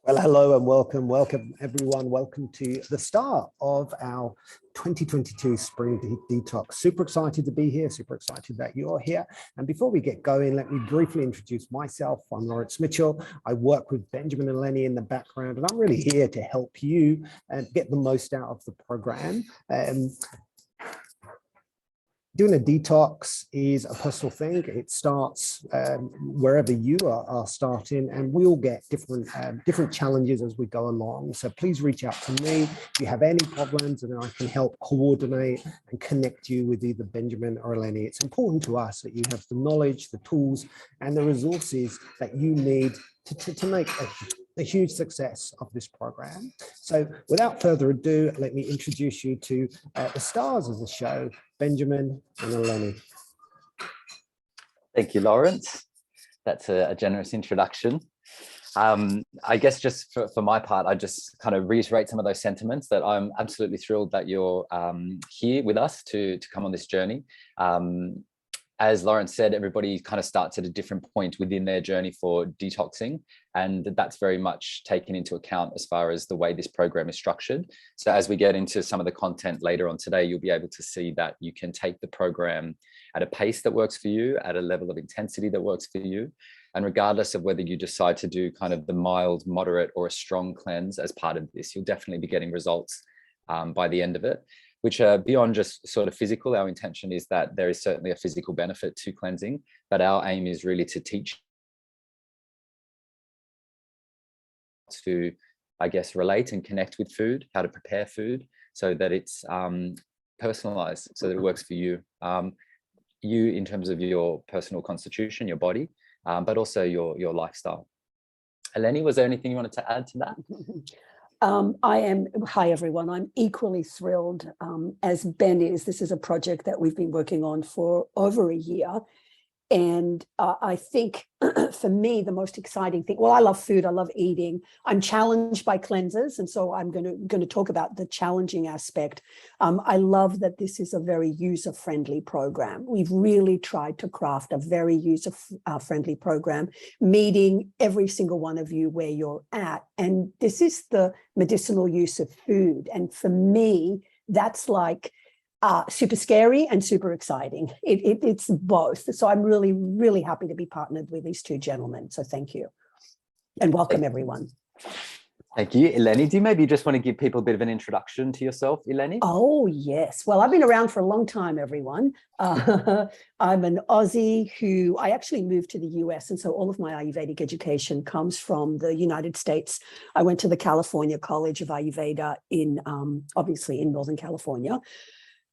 Well, hello and welcome everyone. Welcome to the start of our 2022 Spring Detox. Super excited to be here, super excited that you're here. And before we get going, let me briefly introduce myself. I'm Lawrence Mitchell. I work with Benjamin and Lenny in the background, and I'm really here to help you get the most out of the program. Doing a detox is a personal thing. It starts wherever you are starting, and we all get different challenges as we go along. So please reach out to me if you have any problems, and I can help coordinate and connect you with either Benjamin or Lenny. It's important to us that you have the knowledge, the tools, and the resources that you need to make a huge success of this program. So without further ado, let me introduce you to the stars of the show, Benjamin and Eleni. Thank you, Lawrence. That's a generous introduction. I guess just for my part, I just kind of reiterate some of those sentiments that I'm absolutely thrilled that you're here with us to come on this journey. As Lawrence said, everybody kind of starts at a different point within their journey for detoxing, and that's very much taken into account as far as the way this program is structured. So as we get into some of the content later on today, you'll be able to see that you can take the program at a pace that works for you, at a level of intensity that works for you. And regardless of whether you decide to do kind of the mild, moderate, or a strong cleanse as part of this, you'll definitely be getting results by the end of it, which are beyond just sort of physical. Our intention is that there is certainly a physical benefit to cleansing, but our aim is really to teach to, I guess, relate and connect with food, how to prepare food so that it's personalized, so that it works for you. You in terms of your personal constitution, your body, but also your lifestyle. Eleni, was there anything you wanted to add to that? Hi everyone, I'm equally thrilled as Ben is. This is a project that we've been working on for over a year. And I think for me, the most exciting thing, well, I love food, I love eating. I'm challenged by cleansers. And so I'm going to talk about the challenging aspect. I love that this is a very user-friendly program. We've really tried to craft a very user-friendly program, meeting every single one of you where you're at. And this is the medicinal use of food. And for me, that's like super scary and super exciting. It's both. So I'm really, really happy to be partnered with these two gentlemen. So thank you. And welcome everyone. Thank you. Eleni, do you maybe just want to give people a bit of an introduction to yourself, Eleni? Oh, yes. Well, I've been around for a long time, everyone. I'm an Aussie who I actually moved to the US. And so all of my Ayurvedic education comes from the United States. I went to the California College of Ayurveda obviously in Northern California.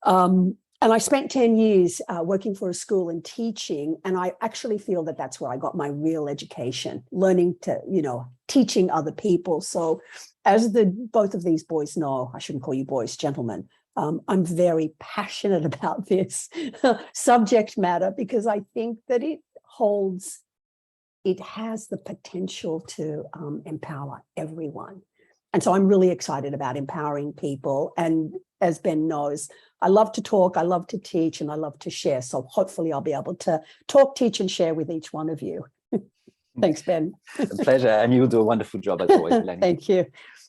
And I spent 10 years working for a school and teaching, and I actually feel that that's where I got my real education, learning to, teaching other people. So as both of these boys know, I shouldn't call you boys, gentlemen, I'm very passionate about this subject matter because I think that it has the potential to empower everyone. And so I'm really excited about empowering people. And as Ben knows, I love to talk, I love to teach, and I love to share. So hopefully I'll be able to talk, teach, and share with each one of you. Thanks, Ben. A pleasure. And you'll do a wonderful job as always, Lenny. Thank you.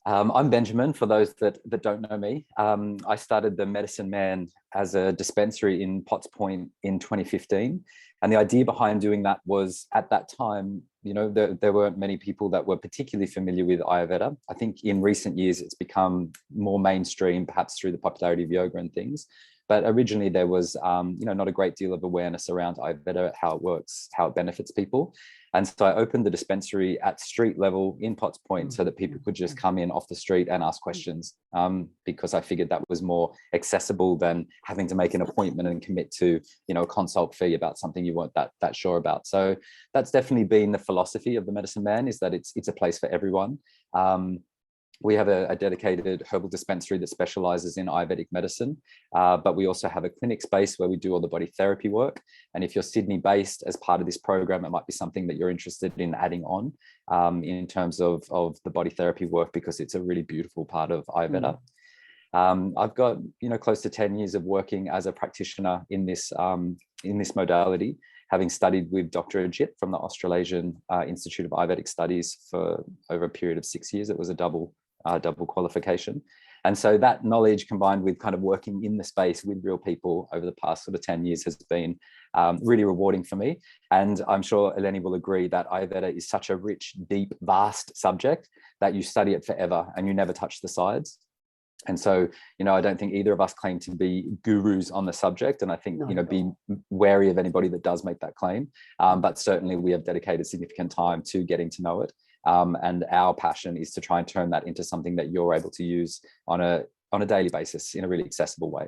I'm Benjamin, for those that don't know me. I started the Medicine Man as a dispensary in Potts Point in 2015. And the idea behind doing that was, at that time, there weren't many people that were particularly familiar with Ayurveda. I think in recent years, it's become more mainstream, perhaps through the popularity of yoga and things. But originally there was, not a great deal of awareness around Ayurveda, how it works, how it benefits people. And so I opened the dispensary at street level in Potts Point so that people could just come in off the street and ask questions, because I figured that was more accessible than having to make an appointment and commit to, a consult fee about something you weren't that sure about. So that's definitely been the philosophy of the Medicine Man, is that it's a place for everyone. We have a dedicated herbal dispensary that specializes in Ayurvedic medicine, but we also have a clinic space where we do all the body therapy work. And if you're Sydney based, as part of this program, it might be something that you're interested in adding on in terms of the body therapy work, because it's a really beautiful part of Ayurveda. I've got close to 10 years of working as a practitioner in this modality. having studied with Dr. Ajit from the Australasian Institute of Ayurvedic Studies for over a period of 6 years. It was a double qualification. And so that knowledge combined with kind of working in the space with real people over the past sort of 10 years has been really rewarding for me. And I'm sure Eleni will agree that Ayurveda is such a rich, deep, vast subject that you study it forever and you never touch the sides. And so, I don't think either of us claim to be gurus on the subject. And I think, be wary of anybody that does make that claim. But certainly we have dedicated significant time to getting to know it. And our passion is to try and turn that into something that you're able to use on a daily basis in a really accessible way.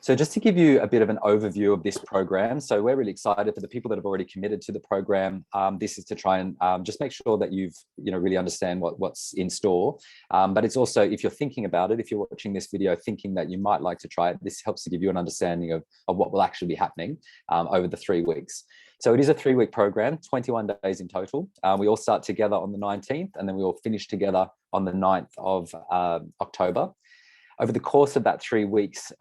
So just to give you a bit of an overview of this program. So we're really excited for the people that have already committed to the program. This is to try and just make sure that you've, really understand what's in store. But it's also, if you're thinking about it, if you're watching this video thinking that you might like to try it, this helps to give you an understanding of what will actually be happening over the 3 weeks. So it is a 3-week program, 21 days in total. We all start together on the 19th and then we all finish together on the 9th of October. Over the course of that 3 weeks,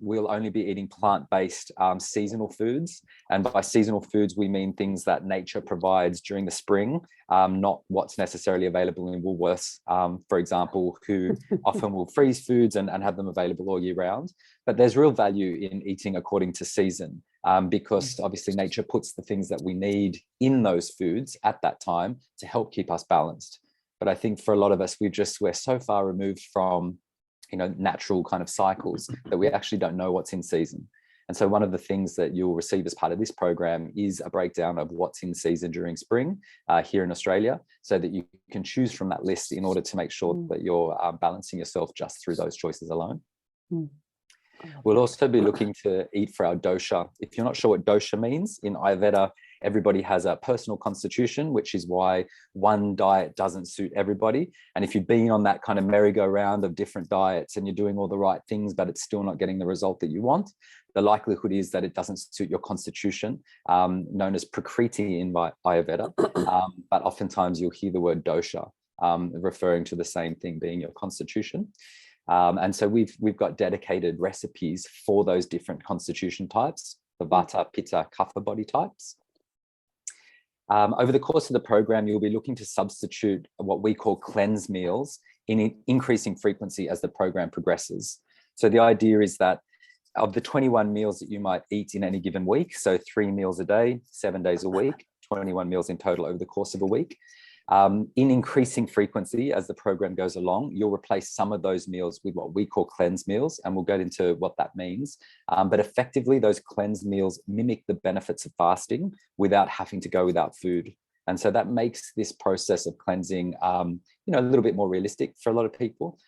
we'll only be eating plant-based seasonal foods. And by seasonal foods, we mean things that nature provides during the spring, not what's necessarily available in Woolworths, for example, who often will freeze foods and have them available all year round. But there's real value in eating according to season, because obviously nature puts the things that we need in those foods at that time to help keep us balanced. But I think for a lot of us, we're so far removed from natural kind of cycles that we actually don't know what's in season. And so one of the things that you'll receive as part of this program is a breakdown of what's in season during spring here in Australia, so that you can choose from that list in order to make sure that you're balancing yourself just through those choices alone. We'll also be looking to eat for our dosha. If you're not sure what dosha means, in Ayurveda, everybody has a personal constitution, which is why one diet doesn't suit everybody. And if you've been on that kind of merry-go-round of different diets and you're doing all the right things, but it's still not getting the result that you want, the likelihood is that it doesn't suit your constitution, known as prakriti in Ayurveda. But oftentimes you'll hear the word dosha, referring to the same thing, being your constitution. And so we've got dedicated recipes for those different constitution types, the vata, pitta, kapha body types. Over the course of the program, you'll be looking to substitute what we call cleanse meals in increasing frequency as the program progresses. So the idea is that of the 21 meals that you might eat in any given week, so 3 meals a day, 7 days a week, 21 meals in total over the course of a week, in increasing frequency as the program goes along, you'll replace some of those meals with what we call cleanse meals, and we'll get into what that means. But effectively, those cleanse meals mimic the benefits of fasting without having to go without food. And so that makes this process of cleansing, a little bit more realistic for a lot of people,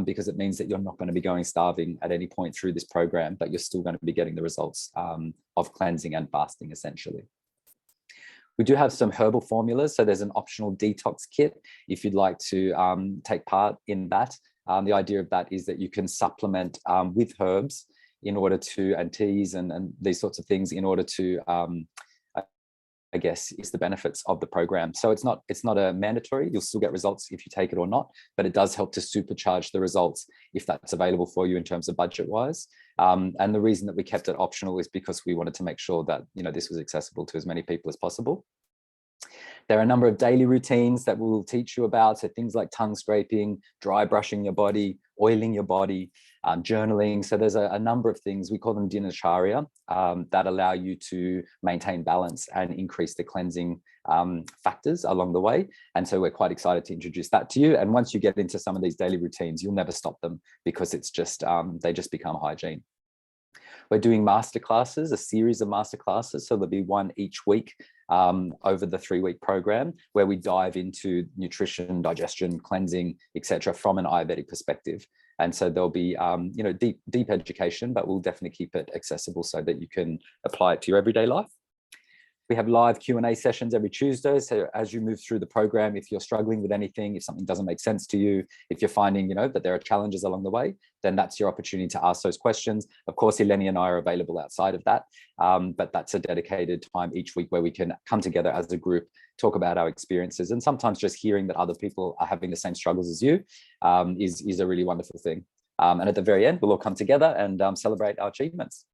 because it means that you're not going to be going starving at any point through this program, but you're still going to be getting the results of cleansing and fasting, essentially. We do have some herbal formulas. So there's an optional detox kit if you'd like to take part in that. The idea of that is that you can supplement with herbs in order to, and teas and these sorts of things in order to, I guess, is the benefits of the program. So it's not a mandatory. You'll still get results if you take it or not, but it does help to supercharge the results if that's available for you in terms of budget wise. And the reason that we kept it optional is because we wanted to make sure that, this was accessible to as many people as possible. There are a number of daily routines that we'll teach you about. So things like tongue scraping, dry brushing your body, oiling your body, journaling. So there's a number of things, we call them dinacharya, that allow you to maintain balance and increase the cleansing factors along the way. And so we're quite excited to introduce that to you. And once you get into some of these daily routines, you'll never stop them because it's just, they just become hygiene. We're doing masterclasses, a series of masterclasses. So there'll be one each week over the 3-week program where we dive into nutrition, digestion, cleansing, etc., from an Ayurvedic perspective. And so there'll be, deep education, but we'll definitely keep it accessible so that you can apply it to your everyday life. We have live Q&A sessions every Tuesday. So as you move through the program, if you're struggling with anything, if something doesn't make sense to you, if you're finding, that there are challenges along the way, then that's your opportunity to ask those questions. Of course, Eleni and I are available outside of that, but that's a dedicated time each week where we can come together as a group, talk about our experiences, and sometimes just hearing that other people are having the same struggles as you is a really wonderful thing. And at the very end, we'll all come together and celebrate our achievements.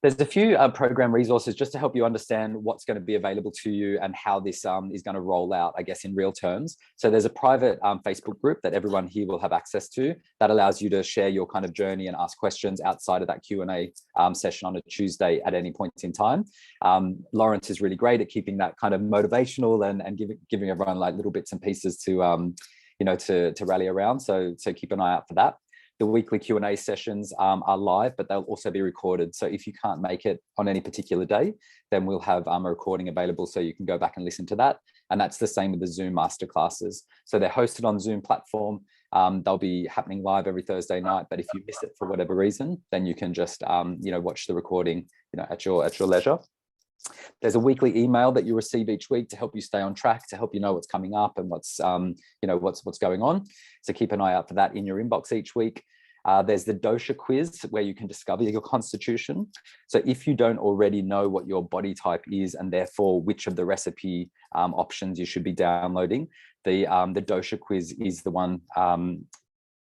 There's a few program resources just to help you understand what's going to be available to you and how this is going to roll out, I guess, in real terms. So there's a private Facebook group that everyone here will have access to that allows you to share your kind of journey and ask questions outside of that Q&A session on a Tuesday at any point in time. Lawrence is really great at keeping that kind of motivational and giving everyone like little bits and pieces to, to rally around. So keep an eye out for that. The weekly Q&A sessions are live, but they'll also be recorded. So if you can't make it on any particular day, then we'll have a recording available so you can go back and listen to that. And that's the same with the Zoom masterclasses. So they're hosted on Zoom platform. They'll be happening live every Thursday night. But if you miss it for whatever reason, then you can just watch the recording at your leisure. There's a weekly email that you receive each week to help you stay on track, to help you know what's coming up and what's going on. So keep an eye out for that in your inbox each week. There's the dosha quiz where you can discover your constitution. So if you don't already know what your body type is and therefore which of the recipe options you should be downloading, the dosha quiz is the one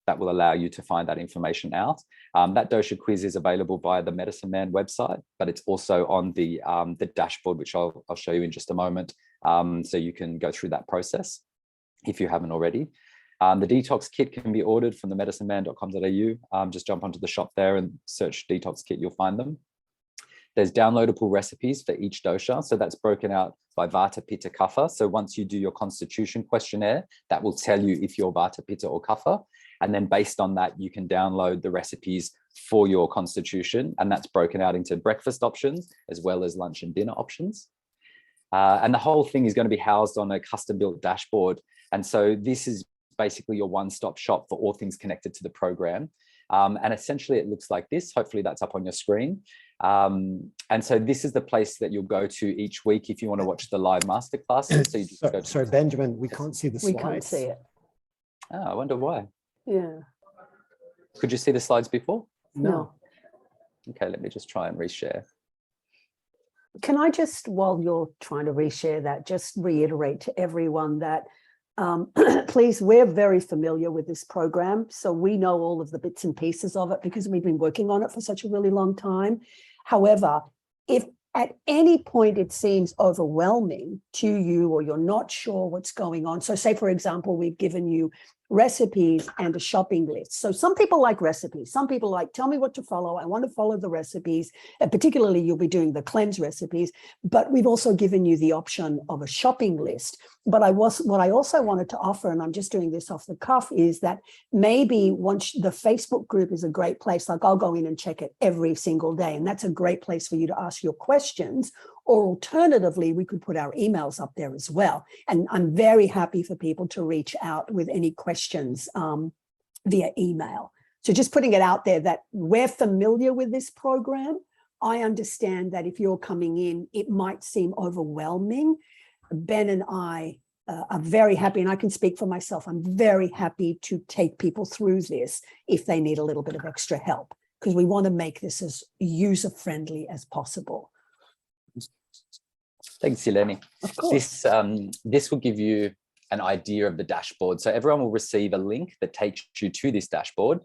that will allow you to find that information out. That dosha quiz is available via the Medicine Man website, but it's also on the dashboard, which I'll show you in just a moment. So you can go through that process if you haven't already. The detox kit can be ordered from the medicineman.com.au. Just jump onto the shop there and search detox kit, you'll find them. There's downloadable recipes for each dosha. So that's broken out by Vata, Pitta, Kapha. So once you do your constitution questionnaire, that will tell you if you're Vata, Pitta or Kapha. And then based on that, you can download the recipes for your constitution. And that's broken out into breakfast options as well as lunch and dinner options. And the whole thing is going to be housed on a custom built dashboard. And so this is basically your one-stop shop for all things connected to the program. And essentially it looks like this. Hopefully that's up on your screen. And so this is the place that you'll go to each week if you want to watch the live masterclasses. So you just go to sorry, Benjamin, we can't see the slides. We can't see it. Oh, I wonder why. Yeah. Could you see the slides before? No. Okay, let me just try and reshare. Can I just, while you're trying to reshare that, just reiterate to everyone that please, we're very familiar with this program. So we know all of the bits and pieces of it because we've been working on it for such a really long time. However, if at any point it seems overwhelming to you or you're not sure what's going on. So say, for example, we've given you recipes and a shopping list. So some people like recipes. Some people like, tell me what to follow. I want to follow the recipes. And particularly you'll be doing the cleanse recipes, but we've also given you the option of a shopping list. But what I also wanted to offer, and I'm just doing this off the cuff, is that maybe once the Facebook group is a great place, like I'll go in and check it every single day. And that's a great place for you to ask your questions. Or alternatively, we could put our emails up there as well. And I'm very happy for people to reach out with any questions via email. So just putting it out there that we're familiar with this program. I understand that if you're coming in, it might seem overwhelming. Ben and I are very happy, and I can speak for myself. I'm very happy to take people through this if they need a little bit of extra help, because we want to make this as user-friendly as possible. Thanks, Yeleni. Of course. This will give you an idea of the dashboard. So everyone will receive a link that takes you to this dashboard.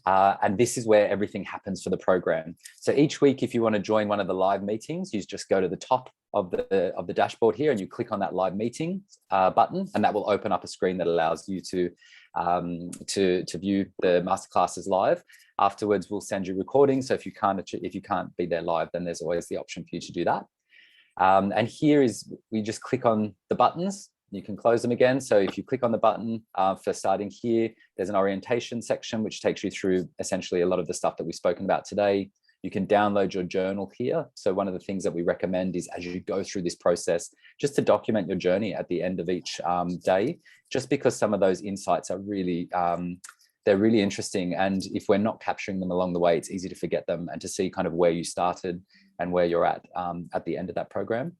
And this is where everything happens for the program. So each week, if you want to join one of the live meetings, you just go to the top of the dashboard here and you click on that live meeting button, and that will open up a screen that allows you to view the masterclasses live. Afterwards, we'll send you recordings. So if you can't be there live, then there's always the option for you to do that. And here is, we just click on the buttons. You can close them again. So if you click on the button for starting here, there's an orientation section, which takes you through essentially a lot of the stuff that we've spoken about today. You can download your journal here. So one of the things that we recommend is, as you go through this process, just to document your journey at the end of each day, just because some of those insights are really, they're really interesting. And if we're not capturing them along the way, it's easy to forget them and to see kind of where you started and where you're at the end of that program.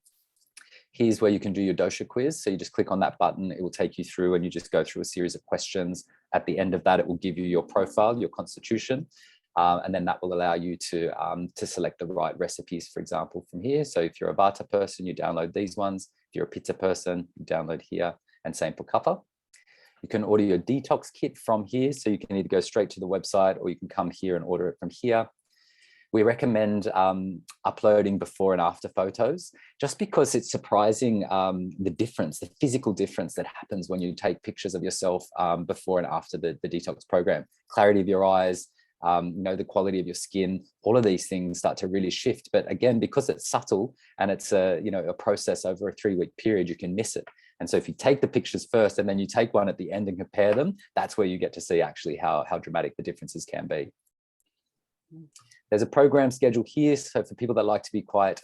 Here's where you can do your dosha quiz. So you just click on that button, it will take you through and you just go through a series of questions. At the end of that, it will give you your profile, your constitution, and then that will allow you to select the right recipes, for example, from here. So if you're a Vata person, you download these ones. If you're a Pitta person, you download here, and same for Kapha. You can order your detox kit from here. So you can either go straight to the website or you can come here and order it from here. we recommend uploading before and after photos, just because it's surprising the difference, the physical difference that happens when you take pictures of yourself before and after the detox program. Clarity of your eyes, the quality of your skin, all of these things start to really shift. But again, because it's subtle and it's a process over a 3-week period, you can miss it. And so if you take the pictures first and then you take one at the end and compare them, that's where you get to see actually how dramatic the differences can be. There's a program schedule here. So for people that like to be quite,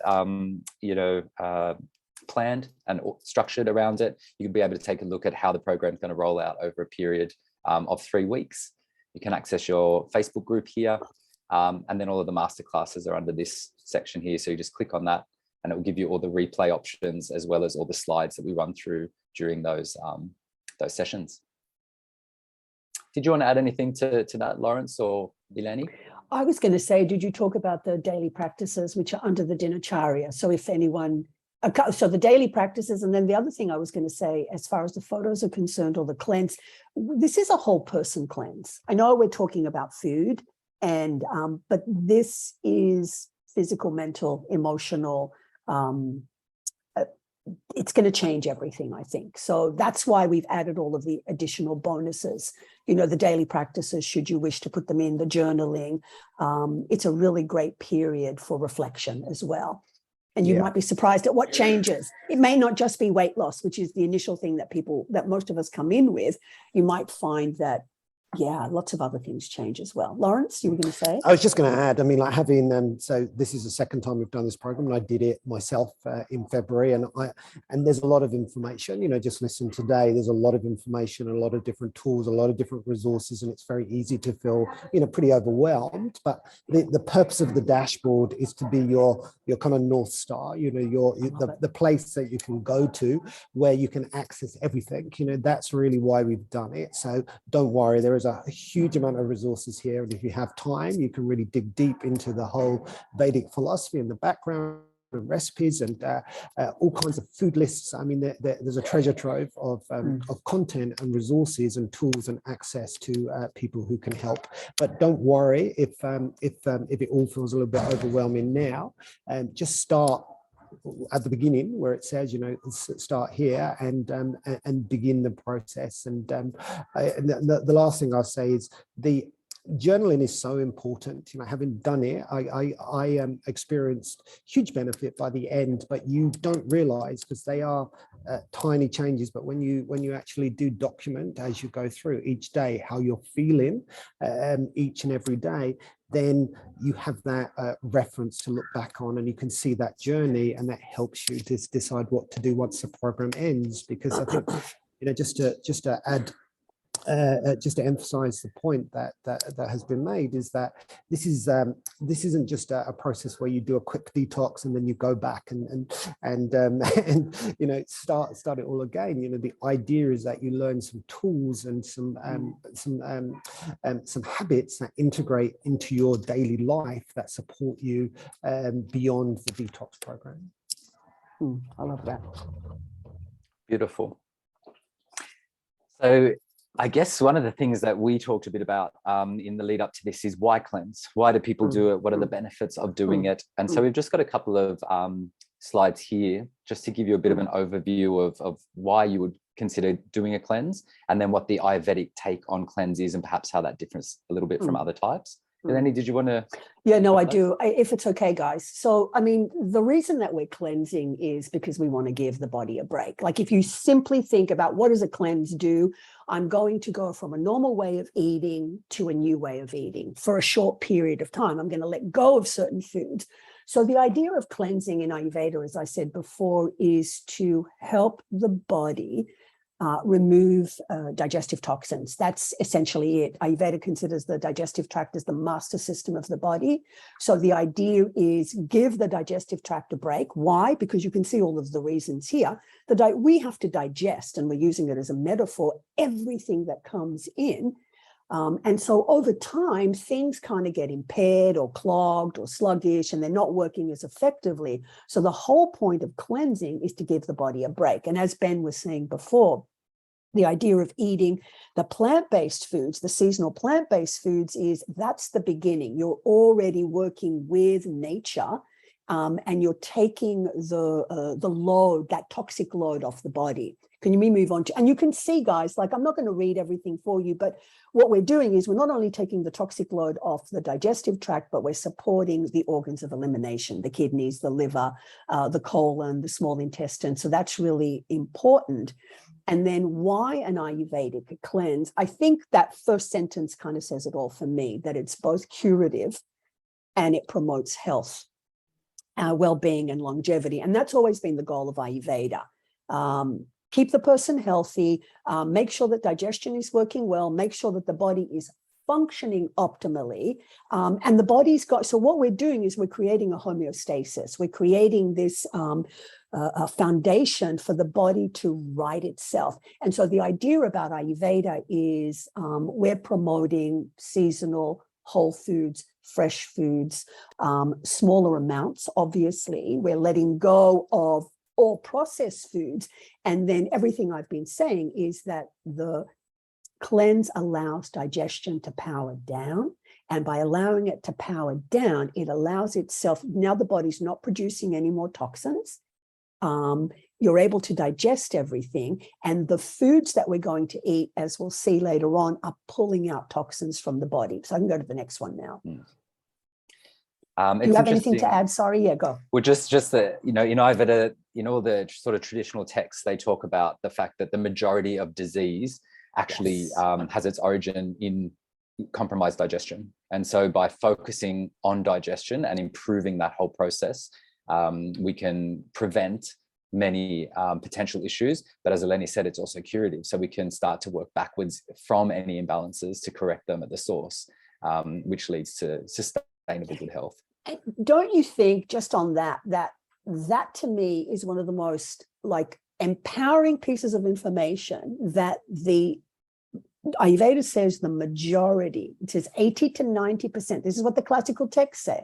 planned and structured around it, you can be able to take a look at how the program is going to roll out over a period of 3 weeks. You can access your Facebook group here. And then all of the masterclasses are under this section here. So you just click on that and it will give you all the replay options as well as all the slides that we run through during those sessions. Did you want to add anything to that, Lawrence or Ilani? I was going to say, did you talk about the daily practices which are under the dinacharya? So if anyone, so the daily practices, and then the other thing I was going to say, as far as the photos are concerned or the cleanse, this is a whole person cleanse. I know we're talking about food, and but this is physical, mental, emotional. It's going to change everything, I think. So that's why we've added all of the additional bonuses, the daily practices, should you wish to put them in, the journaling. It's a really great period for reflection as well. And you might be surprised at what changes. It may not just be weight loss, which is the initial thing that most of us come in with. You might find that, lots of other things change as well. Lawrence, you were going to say? I was just going to add, like having, so this is the second time we've done this program, and I did it myself in February, and there's a lot of information, just listen today, there's a lot of information, a lot of different tools, a lot of different resources, and it's very easy to feel, pretty overwhelmed. But the purpose of the dashboard is to be your kind of North Star, the place that you can go to where you can access everything. That's really why we've done it. So don't worry, there is a huge amount of resources here, and if you have time, you can really dig deep into the whole Vedic philosophy and the background and recipes and all kinds of food lists. I mean, there's a treasure trove of content and resources and tools and access to people who can help. But don't worry if it all feels a little bit overwhelming now. Just start at the beginning where it says, start here and begin the process. And the last thing I'll say is the journaling is so important. Having done it, I experienced huge benefit by the end, but you don't realize, because they are tiny changes. But when you actually do document as you go through each day how you're feeling each and every day, then you have that reference to look back on, and you can see that journey, and that helps you to decide what to do once the program ends. Because I think, just to add, just to emphasize the point that has been made, is that this isn't just a process where you do a quick detox and then you go back and start it all again. The idea is that you learn some tools and some habits that integrate into your daily life that support you beyond the detox program. I love that. Beautiful. So I guess one of the things that we talked a bit about in the lead up to this is why cleanse? Why do people do it? What are the benefits of doing it? And so we've just got a couple of slides here just to give you a bit of an overview of why you would consider doing a cleanse, and then what the Ayurvedic take on cleanse is, and perhaps how that differs a little bit from other types. Eleni, did you want to? Yeah, no, I do. If it's okay, guys. So, I mean, the reason that we're cleansing is because we want to give the body a break. Like, if you simply think about what does a cleanse do, I'm going to go from a normal way of eating to a new way of eating for a short period of time. I'm going to let go of certain foods. So the idea of cleansing in Ayurveda, as I said before, is to help the body remove digestive toxins. That's essentially it. Ayurveda considers the digestive tract as the master system of the body. So the idea is give the digestive tract a break. Why? Because you can see all of the reasons here. We have to digest, and we're using it as a metaphor, everything that comes in. And so over time, things kind of get impaired or clogged or sluggish, and they're not working as effectively. So the whole point of cleansing is to give the body a break. And as Ben was saying before, the idea of eating the plant-based foods, the seasonal plant-based foods, is that's the beginning. You're already working with nature, and you're taking the load, that toxic load off the body. Can you move on to, and you can see, guys, like, I'm not going to read everything for you, but what we're doing is we're not only taking the toxic load off the digestive tract, but we're supporting the organs of elimination, the kidneys, the liver, the colon, the small intestine. So that's really important. And then why an Ayurvedic cleanse? I think that first sentence kind of says it all for me, that it's both curative and it promotes health, well-being and longevity. And that's always been the goal of Ayurveda. Keep the person healthy, make sure that digestion is working well, make sure that the body is functioning optimally. And the body's got, so what we're doing is we're creating a homeostasis. We're creating this a foundation for the body to right itself. And so the idea about Ayurveda is we're promoting seasonal, whole foods, fresh foods, smaller amounts, obviously. We're letting go of all processed foods. And then everything I've been saying is that the cleanse allows digestion to power down. And by allowing it to power down, it allows itself, now the body's not producing any more toxins. You're able to digest everything. And the foods that we're going to eat, as we'll see later on, are pulling out toxins from the body. So I can go to the next one now. Do you have anything to add? Sorry, yeah, go. Well, just that, in Ayurveda, all the sort of traditional texts, they talk about the fact that the majority of disease actually has its origin in compromised digestion. And so by focusing on digestion and improving that whole process, we can prevent many potential issues. But as Eleni said, it's also curative. So we can start to work backwards from any imbalances to correct them at the source, which leads to sustainable good health. Don't you think, just on that to me is one of the most empowering pieces of information that the Ayurveda says the majority, it says 80 to 90%, this is what the classical texts say,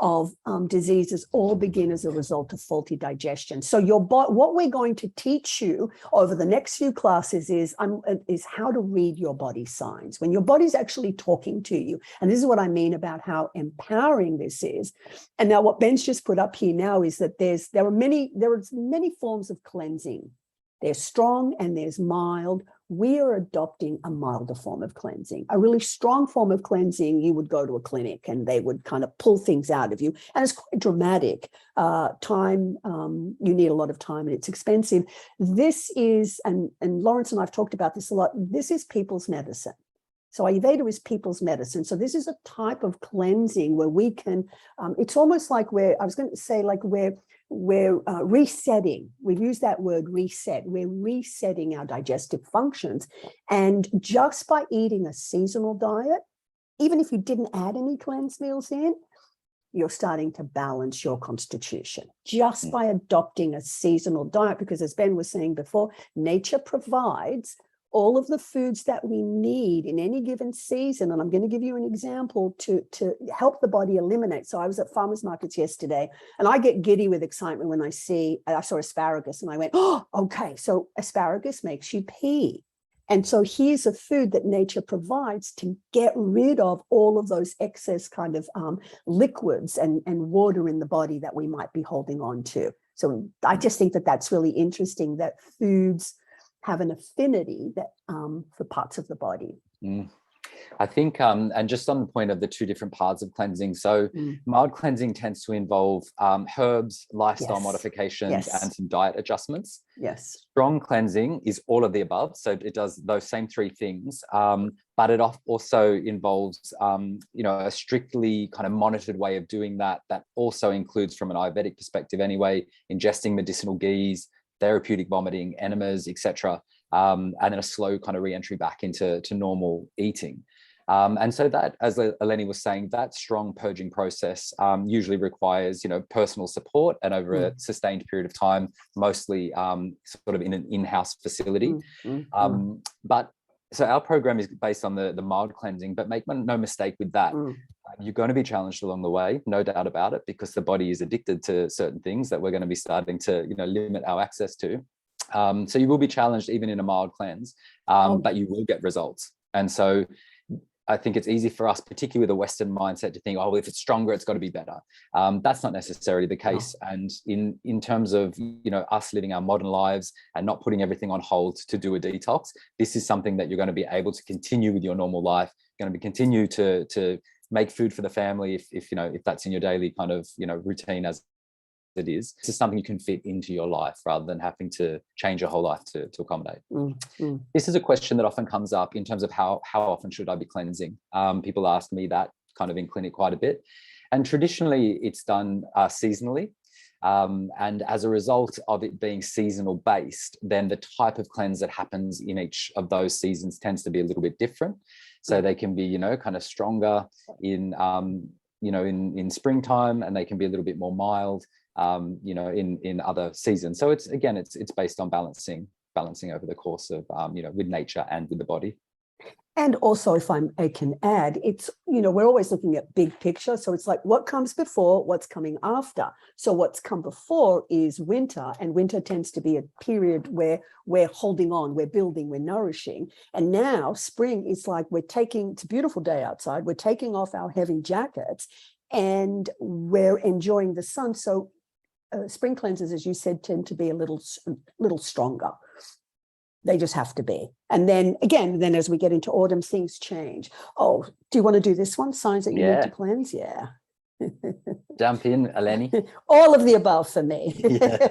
of diseases all begin as a result of faulty digestion. So what we're going to teach you over the next few classes is how to read your body signs. When your body's actually talking to you, and this is what I mean about how empowering this is. And now what Ben's just put up here now is that there are many forms of cleansing. There's strong and there's mild. We are adopting a milder form of cleansing. A really strong form of cleansing, you would go to a clinic and they would kind of pull things out of you. And it's quite dramatic. You need a lot of time and it's expensive. This is, and Lawrence and I've talked about this a lot, this is people's medicine. So Ayurveda is people's medicine. So this is a type of cleansing where we can, it's almost like we're resetting. We've used that word reset. We're resetting our digestive functions. And just by eating a seasonal diet, even if you didn't add any cleanse meals in, you're starting to balance your constitution just by adopting a seasonal diet. Because as Ben was saying before, nature provides all of the foods that we need in any given season. And I'm going to give you an example to help the body eliminate. So I was at farmers markets yesterday and I get giddy with excitement when I saw asparagus and I went, oh, okay. So asparagus makes you pee. And so here's a food that nature provides to get rid of all of those excess kind of liquids and water in the body that we might be holding on to. So I just think that that's really interesting, that foods have an affinity that for parts of the body. I think, and just on the point of the two different paths of cleansing, so mild cleansing tends to involve herbs, lifestyle modifications, and some diet adjustments. Yes. Strong cleansing is all of the above. So it does those same three things, but it also involves, a strictly kind of monitored way of doing that. That also includes, from an Ayurvedic perspective anyway, ingesting medicinal ghees, therapeutic vomiting, enemas, etc., and then a slow kind of re-entry back into normal eating. And so that, as Eleni was saying, that strong purging process usually requires, personal support and over a sustained period of time, mostly sort of in an in-house facility. But so our program is based on the mild cleansing, but make no mistake with that. You're going to be challenged along the way, no doubt about it, because the body is addicted to certain things that we're going to be starting to, limit our access to. So you will be challenged even in a mild cleanse, but you will get results. And so I think it's easy for us, particularly with a Western mindset, to think, oh, if it's stronger, it's got to be better. That's not necessarily the case. No. And in terms of, you know, us living our modern lives and not putting everything on hold to do a detox, this is something that you're going to be able to continue with your normal life. You're going to continue to make food for the family if you know, if that's in your daily kind of, you know, routine as it is. This is something you can fit into your life rather than having to change your whole life to accommodate. This is a question that often comes up in terms of how often should I be cleansing? People ask me that kind of in clinic quite a bit. And traditionally it's done seasonally. And as a result of it being seasonal based, then the type of cleanse that happens in each of those seasons tends to be a little bit different. So they can be, you know, kind of stronger in, you know, in springtime, and they can be a little bit more mild, you know, in other seasons. So it's, again, it's based on balancing over the course of, you know, with nature and with the body. And also, if I can add, it's, you know, we're always looking at big picture. So it's like what comes before, what's coming after. So what's come before is winter, and winter tends to be a period where we're holding on, we're building, we're nourishing. And now spring is like it's a beautiful day outside. We're taking off our heavy jackets and we're enjoying the sun. So spring cleanses, as you said, tend to be a little stronger. They just have to be. And then again, as we get into autumn, things change. Oh, do you want to do this one? Signs that you need to cleanse? Yeah. Jump in, Eleni. All of the above for me. Yeah.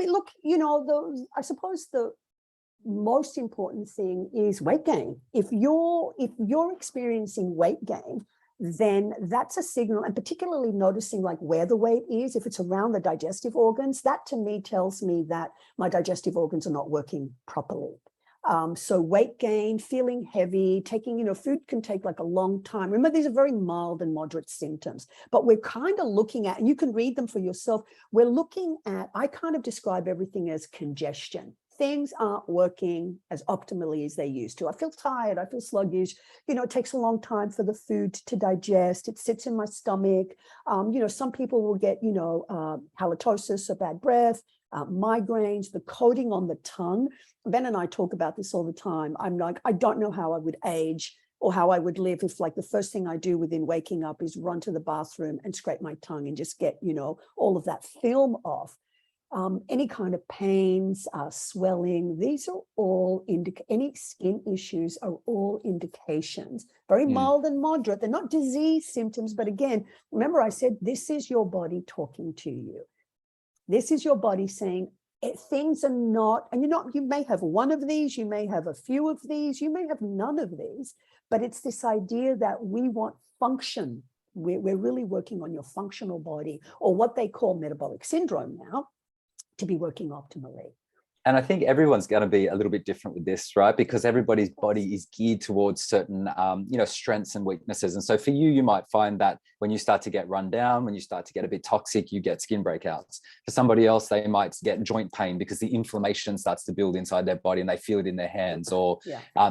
Look, you know, I suppose the most important thing is weight gain. If you're experiencing weight gain, then that's a signal, and particularly noticing like where the weight is, if it's around the digestive organs, that to me tells me that my digestive organs are not working properly. So weight gain, feeling heavy, taking, you know, food can take like a long time. Remember, these are very mild and moderate symptoms, but we're kind of looking at, and you can read them for yourself, we're looking at, I kind of describe everything as congestion. Things aren't working as optimally as they used to. I feel tired, I feel sluggish. You know, it takes a long time for the food to digest. It sits in my stomach. You know, some people will get, you know, halitosis, or bad breath, migraines, the coating on the tongue. Ben and I talk about this all the time. I'm like, I don't know how I would age or how I would live if like the first thing I do within waking up is run to the bathroom and scrape my tongue and just get, you know, all of that film off. Any kind of pains, swelling, these are all any skin issues are all indications, very mild and moderate. They're not disease symptoms, but again, remember I said, this is your body talking to you. This is your body saying things are not, and you may have one of these, you may have a few of these, you may have none of these, but it's this idea that we want function. We're really working on your functional body, or what they call metabolic syndrome now, to be working optimally. And I think everyone's going to be a little bit different with this, right? Because everybody's body is geared towards certain, you know, strengths and weaknesses. And so for you, you might find that when you start to get run down, when you start to get a bit toxic, you get skin breakouts. For somebody else, they might get joint pain because the inflammation starts to build inside their body and they feel it in their hands. Or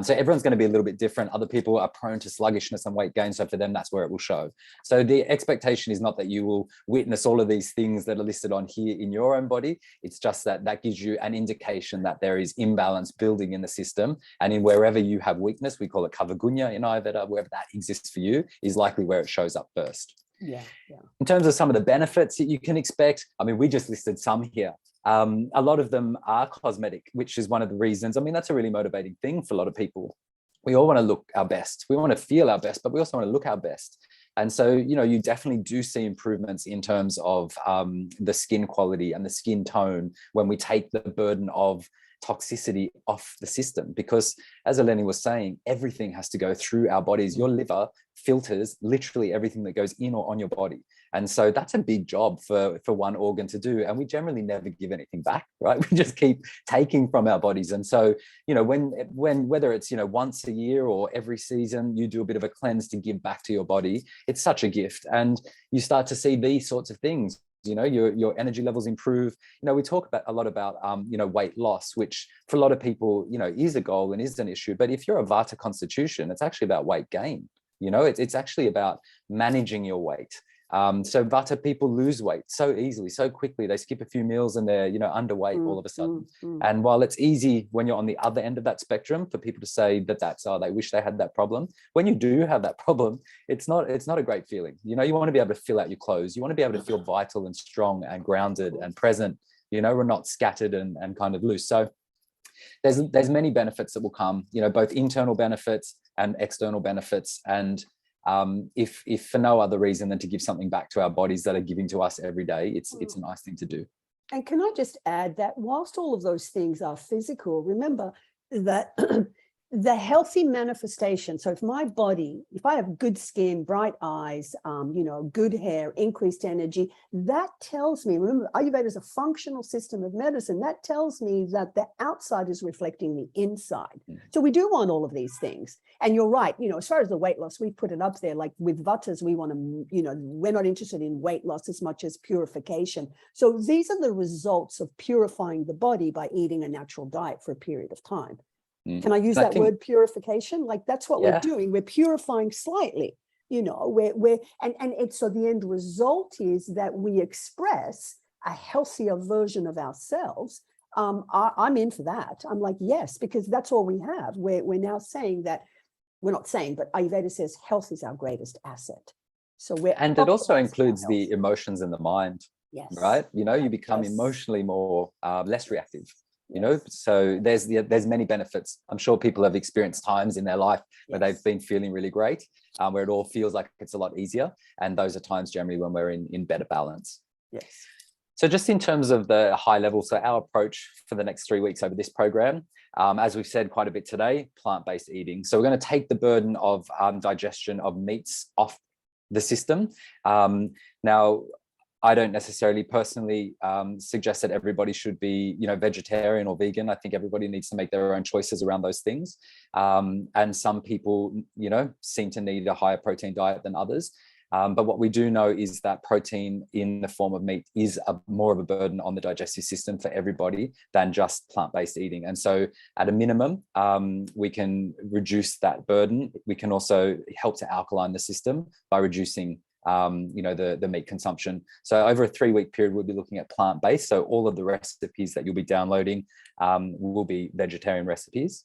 so everyone's going to be a little bit different. Other people are prone to sluggishness and weight gain. So for them, that's where it will show. So the expectation is not that you will witness all of these things that are listed on here in your own body. It's just that gives you an indication that there is imbalance building in the system, and in wherever you have weakness, we call it kavagunya in Ayurveda, wherever that exists for you is likely where it shows up first. In terms of some of the benefits that you can expect, I mean, we just listed some here. A lot of them are cosmetic, which is one of the reasons. I mean, that's a really motivating thing for a lot of people. We all want to look our best. We want to feel our best, but we also want to look our best. And so, you know, you definitely do see improvements in terms of the skin quality and the skin tone when we take the burden of toxicity off the system. Because as Eleni was saying, everything has to go through our bodies. Your liver filters literally everything that goes in or on your body. And so that's a big job for one organ to do. And we generally never give anything back, right? We just keep taking from our bodies. And so, you know, when whether it's, you know, once a year or every season, you do a bit of a cleanse to give back to your body, it's such a gift. And you start to see these sorts of things. You know, your energy levels improve. You know, we talk a lot about, you know, weight loss, which for a lot of people, you know, is a goal and is an issue. But if you're a Vata constitution, it's actually about weight gain. You know, it's actually about managing your weight. So Vata people lose weight so easily, so quickly. They skip a few meals and they're, underweight all of a sudden. And while it's easy when you're on the other end of that spectrum for people to say that they wish they had that problem, when you do have that problem, it's not a great feeling. You want to be able to fill out your clothes. You want to be able to feel vital and strong and grounded and present. We're not scattered and kind of loose. So there's many benefits that will come, both internal benefits and external benefits. And if for no other reason than to give something back to our bodies that are giving to us every day, it's a nice thing to do. And can I just add that whilst all of those things are physical, remember that the healthy manifestation. So if I have good skin, bright eyes, good hair, increased energy, that tells me, remember, Ayurveda is a functional system of medicine. That tells me that the outside is reflecting the inside. So we do want all of these things. And you're right, as far as the weight loss, we put it up there, like with Vatas, we want to, we're not interested in weight loss as much as purification. So these are the results of purifying the body by eating a natural diet for a period of time. Can I use that word purification? Like that's what we're doing. We're purifying slightly, and so the end result is that we express a healthier version of ourselves. I'm in for that. I'm like, yes, because that's all we have. We're now saying that, we're not saying, but Ayurveda says health is our greatest asset. So and it also includes the emotions in the mind, right? You become emotionally more, less reactive. So there's many benefits. I'm sure people have experienced times in their life where they've been feeling really great, where it all feels like it's a lot easier. And those are times generally when we're in better balance. Yes. So just in terms of the high level, so our approach for the next 3 weeks over this program, as we've said quite a bit today, plant-based eating. So we're going to take the burden of digestion of meats off the system. Now, I don't necessarily personally suggest that everybody should be, vegetarian or vegan. I think everybody needs to make their own choices around those things. And some people, seem to need a higher protein diet than others. But what we do know is that protein in the form of meat is more of a burden on the digestive system for everybody than just plant-based eating. And so at a minimum, we can reduce that burden. We can also help to alkaline the system by reducing the meat consumption. So over a 3-week period, we'll be looking at plant-based. So all of the recipes that you'll be downloading will be vegetarian recipes.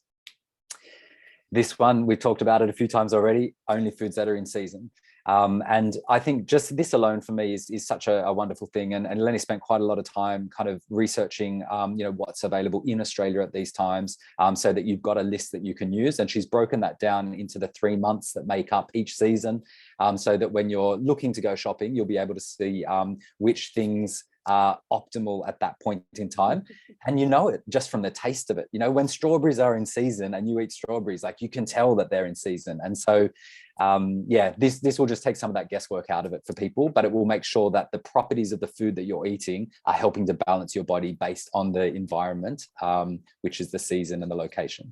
This one, we've talked about it a few times already, only foods that are in season. And I think just this alone for me is such a wonderful thing. And Lenny spent quite a lot of time kind of researching, what's available in Australia at these times, so that you've got a list that you can use. And she's broken that down into the 3 months that make up each season, so that when you're looking to go shopping, you'll be able to see which things are optimal at that point in time. And it just from the taste of it. When strawberries are in season and you eat strawberries, like you can tell that they're in season. And so this will just take some of that guesswork out of it for people, but it will make sure that the properties of the food that you're eating are helping to balance your body based on the environment, which is the season and the location.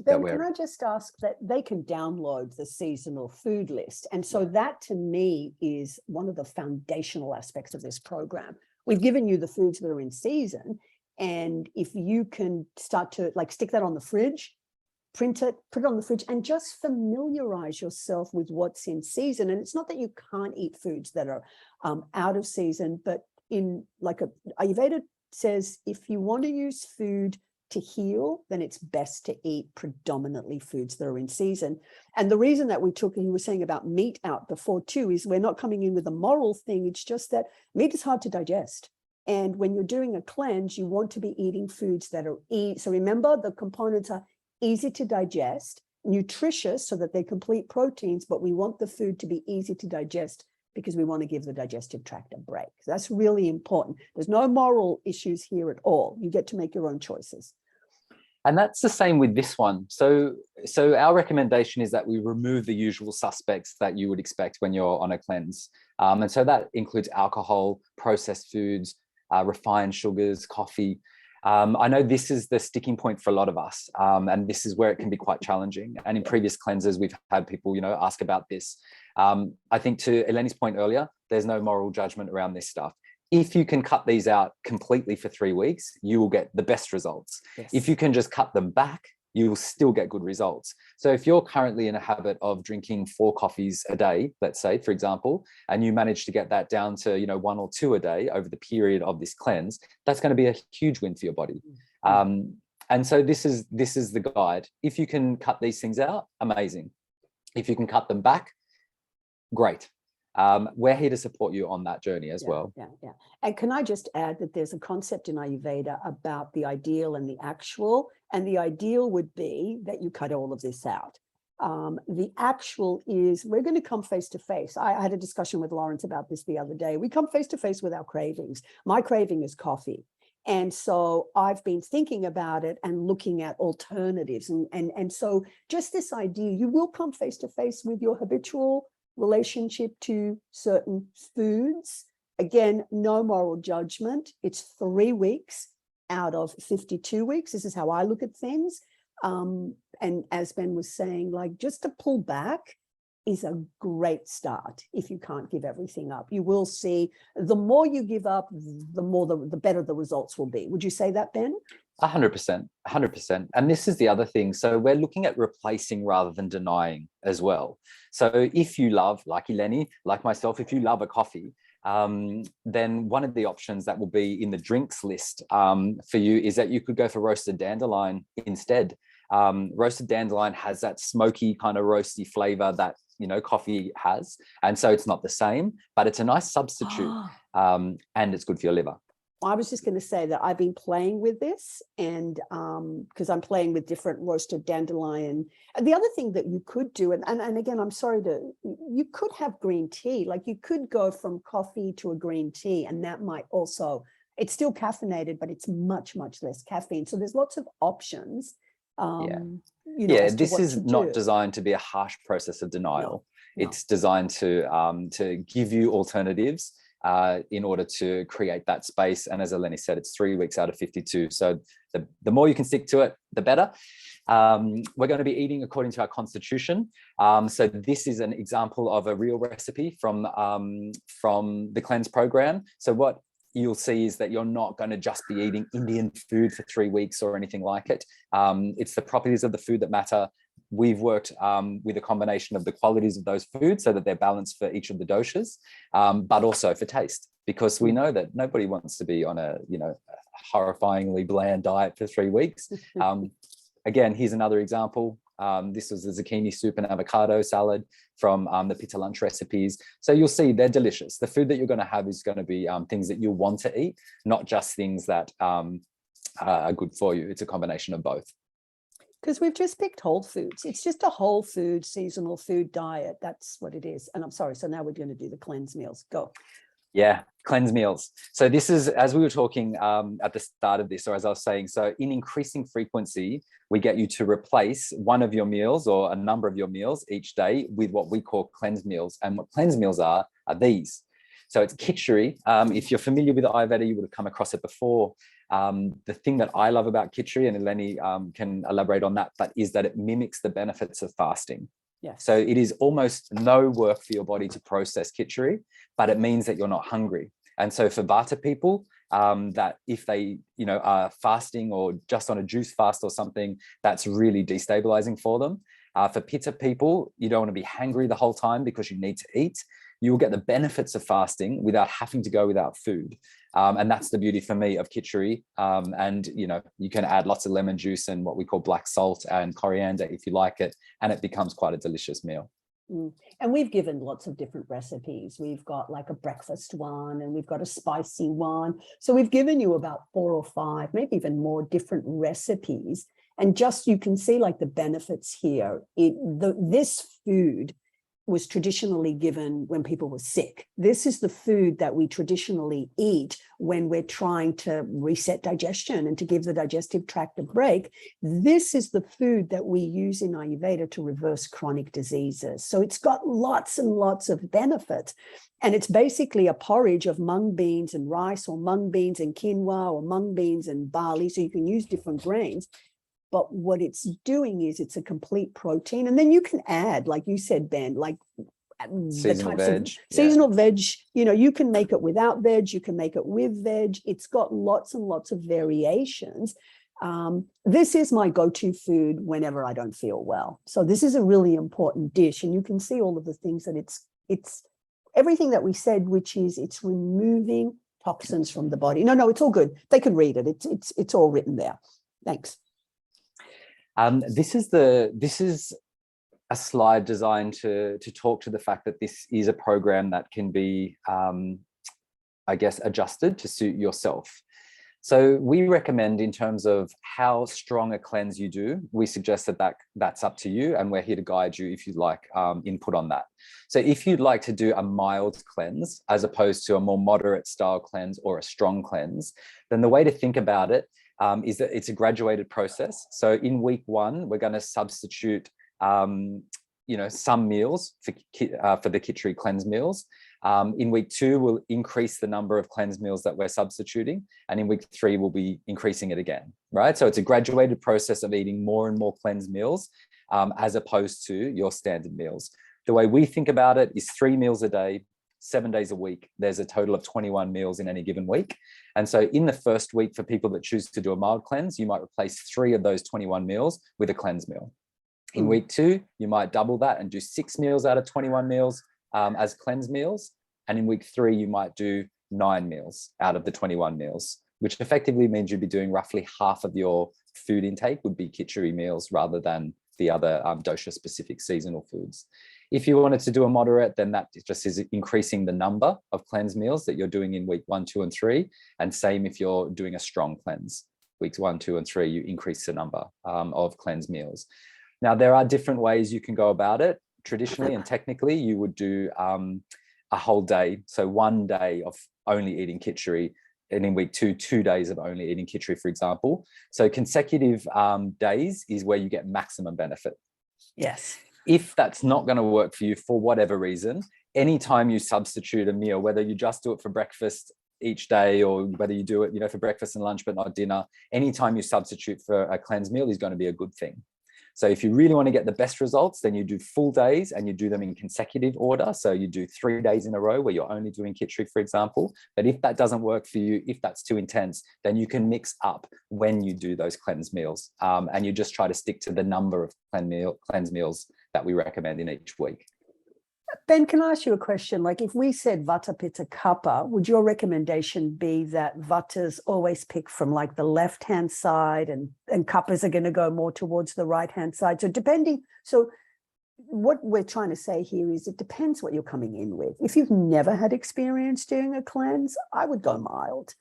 Ben, can I just ask that they can download the seasonal food list? And so that to me is one of the foundational aspects of this program. We've given you the foods that are in season. And if you can start to stick that on the fridge, print it, put it on the fridge, and just familiarize yourself with what's in season. And it's not that you can't eat foods that are out of season, but Ayurveda says, if you want to use food to heal, then it's best to eat predominantly foods that are in season. And the reason that you were saying about meat out before too, is we're not coming in with a moral thing. It's just that meat is hard to digest. And when you're doing a cleanse, you want to be eating foods that are so remember, the components are easy to digest, nutritious so that they complete proteins, but we want the food to be easy to digest because we want to give the digestive tract a break. That's really important. There's no moral issues here at all. You get to make your own choices. And that's the same with this one. So our recommendation is that we remove the usual suspects that you would expect when you're on a cleanse. And so that includes alcohol, processed foods, refined sugars, coffee. I know this is the sticking point for a lot of us, and this is where it can be quite challenging. And in previous cleanses, we've had people, ask about this. I think to Eleni's point earlier, there's no moral judgment around this stuff. If you can cut these out completely for 3 weeks, you will get the best results. Yes. If you can just cut them back you will still get good results. So if you're currently in a habit of drinking 4 coffees a day, let's say, for example, and you manage to get that down to, 1 or 2 a day over the period of this cleanse, that's going to be a huge win for your body. And so this is the guide. If you can cut these things out, amazing. If you can cut them back, great. We're here to support you on that journey as well. Yeah. And can I just add that there's a concept in Ayurveda about the ideal and the actual, and the ideal would be that you cut all of this out. The actual is we're going to come face to face. I had a discussion with Lawrence about this the other day. We come face to face with our cravings. My craving is coffee. And so I've been thinking about it and looking at alternatives. And so just this idea, you will come face to face with your habitual relationship to certain foods. Again, no moral judgment. It's 3 weeks out of 52 weeks. This is how I look at things. And as Ben was saying, like, just to pull back is a great start if you can't give everything up. You will see the more you give up, the better the results will be. Would you say that, Ben? 100%, 100%. And this is the other thing. So we're looking at replacing rather than denying as well. So if you love, like Eleni, like myself, if you love a coffee, then one of the options that will be in the drinks list for you is that you could go for roasted dandelion instead. Roasted dandelion has that smoky kind of roasty flavor that coffee has, and so it's not the same, but it's a nice substitute, and it's good for your liver. I was just going to say that I've been playing with this, and because I'm playing with different roasted dandelion. And the other thing that you could do, and again, I'm sorry you could have green tea. Like, you could go from coffee to a green tea, and that might also, it's still caffeinated, but it's much, much less caffeine. So there's lots of options. This is not designed to be a harsh process of denial. No. It's designed to give you alternatives in order to create that space. And as Eleni said, it's 3 weeks out of 52. So the more you can stick to it, the better. We're going to be eating according to our constitution. So this is an example of a real recipe from the cleanse program. So what you'll see is that you're not going to just be eating Indian food for 3 weeks or anything like it. It's the properties of the food that matter. We've worked with a combination of the qualities of those foods so that they're balanced for each of the doshas, but also for taste, because we know that nobody wants to be on a horrifyingly bland diet for 3 weeks. Again, here's another example. This was the zucchini soup and avocado salad from the Pitta lunch recipes. So you'll see they're delicious. The food that you're going to have is going to be things that you want to eat, not just things that are good for you. It's a combination of both. Because we've just picked whole foods. It's just a whole food, seasonal food diet. That's what it is. And I'm sorry. So now we're going to do the cleanse meals. Go. Yeah, cleanse meals. So this is, as we were talking at the start of this, or as I was saying, so in increasing frequency, we get you to replace one of your meals or a number of your meals each day with what we call cleanse meals. And what cleanse meals are these. So it's khichdi. If you're familiar with Ayurveda, you would have come across it before. The thing that I love about khichdi, and Eleni can elaborate on that, but is that it mimics the benefits of fasting. Yes. So it is almost no work for your body to process khichdi, but it means that you're not hungry. And so for Vata people, that if they, are fasting or just on a juice fast or something, that's really destabilizing for them. For Pitta people, you don't want to be hangry the whole time because you need to eat. You will get the benefits of fasting without having to go without food. And that's the beauty for me of khichdi. And, you can add lots of lemon juice and what we call black salt and coriander if you like it, and it becomes quite a delicious meal. And we've given lots of different recipes. We've got like a breakfast one, and we've got a spicy one. So we've given you about 4 or 5, maybe even more different recipes. And just, you can see like the benefits here. This food was traditionally given when people were sick. This is the food that we traditionally eat when we're trying to reset digestion and to give the digestive tract a break. This is the food that we use in Ayurveda to reverse chronic diseases. So it's got lots and lots of benefits. And it's basically a porridge of mung beans and rice, or mung beans and quinoa, or mung beans and barley. So you can use different grains. But what it's doing is it's a complete protein. And then you can add, like you said, Ben, like seasonal veg. Seasonal veg, you can make it without veg, you can make it with veg. It's got lots and lots of variations. This is my go-to food whenever I don't feel well. So this is a really important dish, and you can see all of the things that it's everything that we said, which is it's removing toxins from the body. No, it's all good. They can read it. It's all written there. Thanks. This is a slide designed to talk to the fact that this is a program that can be, I guess, adjusted to suit yourself. So we recommend, in terms of how strong a cleanse you do, we suggest that's up to you, and we're here to guide you if you'd like input on that. So if you'd like to do a mild cleanse as opposed to a more moderate style cleanse or a strong cleanse, then the way to think about it is that it's a graduated process. So in week 1, we're going to substitute some meals for the Khichdi cleanse meals. In week 2, we'll increase the number of cleanse meals that we're substituting. And in week 3, we'll be increasing it again, right? So it's a graduated process of eating more and more cleanse meals as opposed to your standard meals. The way we think about it is 3 meals a day, 7 days a week. There's a total of 21 meals in any given week. And so in the first week, for people that choose to do a mild cleanse, you might replace 3 of those 21 meals with a cleanse meal. In week 2, you might double that and do 6 meals out of 21 meals as cleanse meals. And in week 3, you might do 9 meals out of the 21 meals, which effectively means you'd be doing roughly half of your food intake would be Khichdi meals rather than the other dosha-specific seasonal foods. If you wanted to do a moderate, then that just is increasing the number of cleanse meals that you're doing in week 1, 2, and 3. And same if you're doing a strong cleanse. Weeks 1, 2, and 3, you increase the number of cleanse meals. Now, there are different ways you can go about it. Traditionally and technically, you would do a whole day. So 1 day of only eating Khichdi, and in week 2, 2 days of only eating Khichdi, for example. So consecutive days is where you get maximum benefit. Yes. If that's not going to work for you for whatever reason, anytime you substitute a meal, whether you just do it for breakfast each day or whether you do it, for breakfast and lunch, but not dinner, anytime you substitute for a cleanse meal is going to be a good thing. So if you really want to get the best results, then you do full days and you do them in consecutive order. So you do 3 days in a row where you're only doing Khichdi, for example. But if that doesn't work for you, if that's too intense, then you can mix up when you do those cleanse meals. And you just try to stick to the number of cleanse meals that we recommend in each week. Ben, can I ask you a question? Like, if we said Vata, Pitta, Kapha, would your recommendation be that Vatas always pick from like the left-hand side and Kaphas are going to go more towards the right-hand side? So what we're trying to say here is it depends what you're coming in with. If you've never had experience doing a cleanse, I would go mild,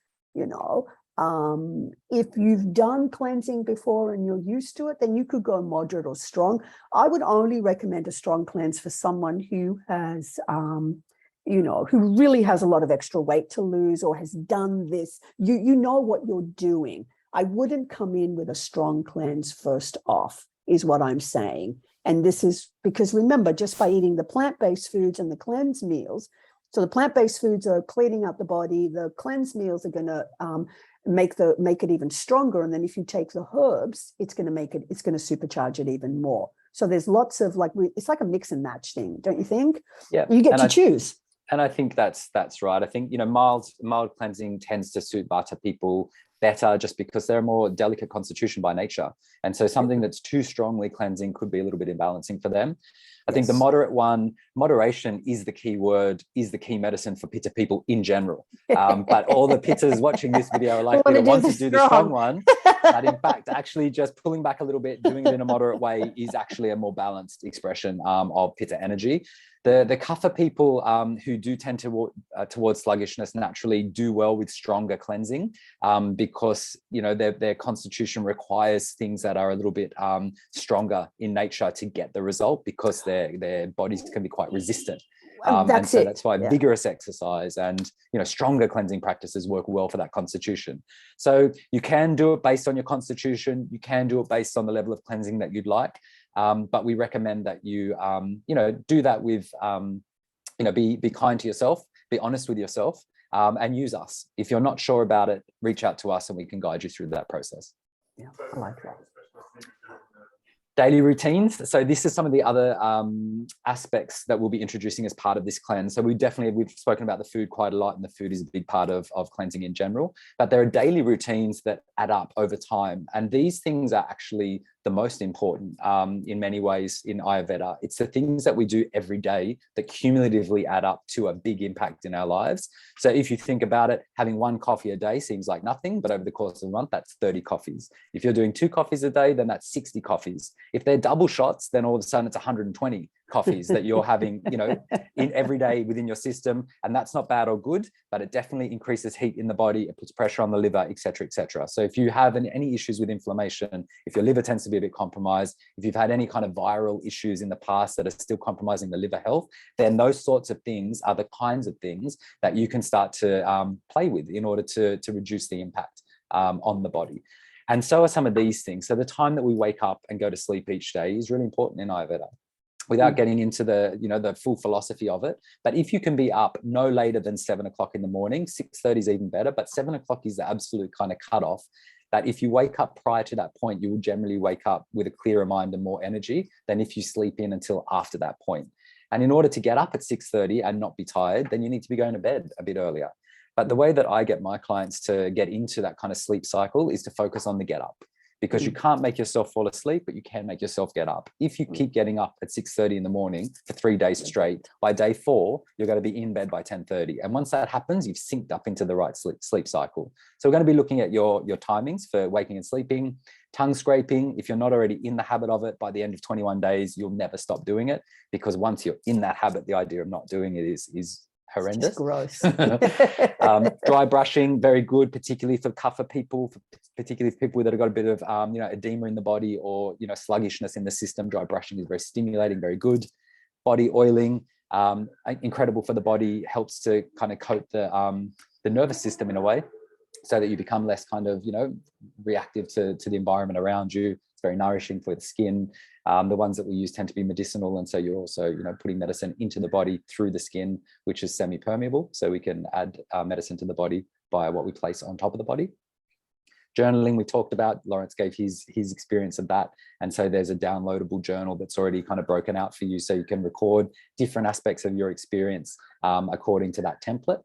If you've done cleansing before and you're used to it, then you could go moderate or strong. I would only recommend a strong cleanse for someone who has, who really has a lot of extra weight to lose or has done this. You know what you're doing. I wouldn't come in with a strong cleanse first off, is what I'm saying. And this is because, remember, just by eating the plant-based foods and the cleanse meals, so the plant-based foods are cleaning out the body, the cleanse meals are going to make it even stronger, and then if you take the herbs, it's going to supercharge it even more. So there's lots of it's like a mix and match thing, don't you think? Yeah, you get to choose. And I think that's right. I think mild cleansing tends to suit Vata people better just because they're a more delicate constitution by nature, and so something that's too strongly cleansing could be a little bit imbalancing for them. I think the moderation is the key word, is the key medicine for Pitta people in general. But all the Pittas watching this video are likely to want to do the strong one. But in fact, actually just pulling back a little bit, doing it in a moderate way is actually a more balanced expression of Pitta energy. The Kapha people who do tend towards sluggishness naturally do well with stronger cleansing because their constitution requires things that are a little bit stronger in nature to get the result, because their bodies can be quite resistant. That's why vigorous exercise and stronger cleansing practices work well for that constitution. So you can do it based on your constitution. You can do it based on the level of cleansing that you'd like. But we recommend that you, do that with, be kind to yourself, be honest with yourself, and use us. If you're not sure about it, reach out to us and we can guide you through that process. Yeah, I like that. Daily routines. So this is some of the other aspects that we'll be introducing as part of this cleanse. So we've spoken about the food quite a lot, and the food is a big part of cleansing in general, but there are daily routines that add up over time. And these things are actually the most important in many ways in Ayurveda. It's the things that we do every day that cumulatively add up to a big impact in our lives. So if you think about it, having 1 coffee a day seems like nothing, but over the course of a month, that's 30 coffees. If you're doing 2 coffees a day, then that's 60 coffees. If they're double shots, then all of a sudden it's 120 coffees that you're having, in every day within your system. And that's not bad or good, but it definitely increases heat in the body. It puts pressure on the liver, et cetera, et cetera. So if you have any issues with inflammation, if your liver tends to be a bit compromised, if you've had any kind of viral issues in the past that are still compromising the liver health, then those sorts of things are the kinds of things that you can start to play with in order to reduce the impact on the body. And so are some of these things. So the time that we wake up and go to sleep each day is really important in Ayurveda, without getting into the full philosophy of it. But if you can be up no later than 7 o'clock in the morning, 6:30 is even better, but 7 o'clock is the absolute kind of cutoff, that if you wake up prior to that point, you will generally wake up with a clearer mind and more energy than if you sleep in until after that point. And in order to get up at 6:30 and not be tired, then you need to be going to bed a bit earlier. But the way that I get my clients to get into that kind of sleep cycle is to focus on the get up, because you can't make yourself fall asleep, but you can make yourself get up. If you keep getting up at 6:30 in the morning for 3 days straight, by day 4, you're going to be in bed by 10:30. And once that happens, you've synced up into the right sleep cycle. So we're going to be looking at your timings for waking and sleeping. Tongue scraping, if you're not already in the habit of it, by the end of 21 days, you'll never stop doing it, because once you're in that habit, the idea of not doing it is horrendous. Gross. Dry brushing, very good, particularly for kapha people, particularly for people that have got a bit of edema in the body, or sluggishness in the system. Dry brushing is very stimulating, very good. Body oiling, incredible for the body, helps to kind of coat the nervous system in a way, so that you become less kind of reactive to the environment around you. It's very nourishing for the skin. The ones that we use tend to be medicinal, and so you're also putting medicine into the body through the skin, which is semi-permeable, so we can add medicine to the body by what we place on top of the body. Journaling, we talked about. Lawrence gave his experience of that, and so there's a downloadable journal that's already kind of broken out for you, so you can record different aspects of your experience according to that template.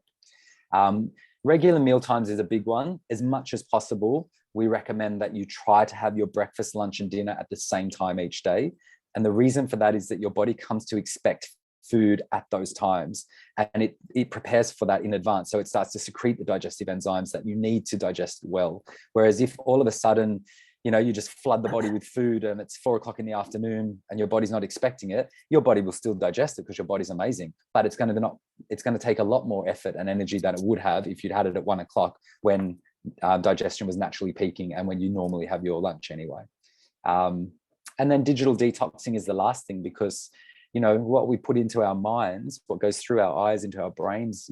Regular meal times is a big one. As much as possible, we recommend that you try to have your breakfast, lunch, and dinner at the same time each day. And the reason for that is that your body comes to expect food at those times, and it prepares for that in advance. So it starts to secrete the digestive enzymes that you need to digest well. Whereas if all of a sudden, you just flood the body with food and it's 4 o'clock in the afternoon and your body's not expecting it, your body will still digest it because your body's amazing. But it's going to take a lot more effort and energy than it would have if you'd had it at 1 o'clock when digestion was naturally peaking and when you normally have your lunch anyway. And then digital detoxing is the last thing, because what we put into our minds, what goes through our eyes into our brains,